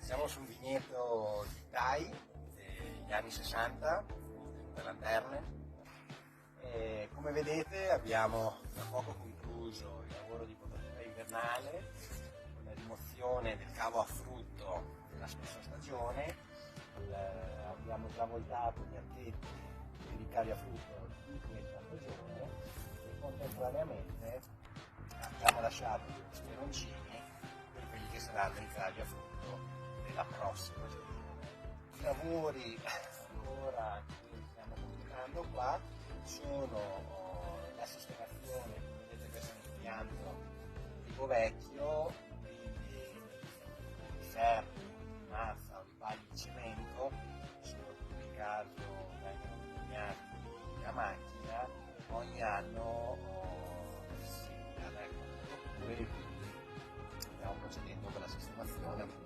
Siamo sul vigneto di Tai degli anni 60, le lanterne. E come vedete abbiamo da poco concluso il lavoro di potatura invernale con la rimozione del cavo a frutto della scorsa stagione. Abbiamo già voltato gli archetti per i cavi a frutto di questa stagione e contemporaneamente abbiamo lasciato degli speroncini per quelli che saranno i cavi a frutto della prossima stagione. I lavori ancora che stiamo completando qua sono la sistemazione, come vedete questo è un impianto tipo vecchio, quindi i ferri, di mazza o i pali di cemento, soprattutto in caso vengono impegnati a macchina, ogni anno si arrecano oppure, quindi stiamo procedendo con la sistemazione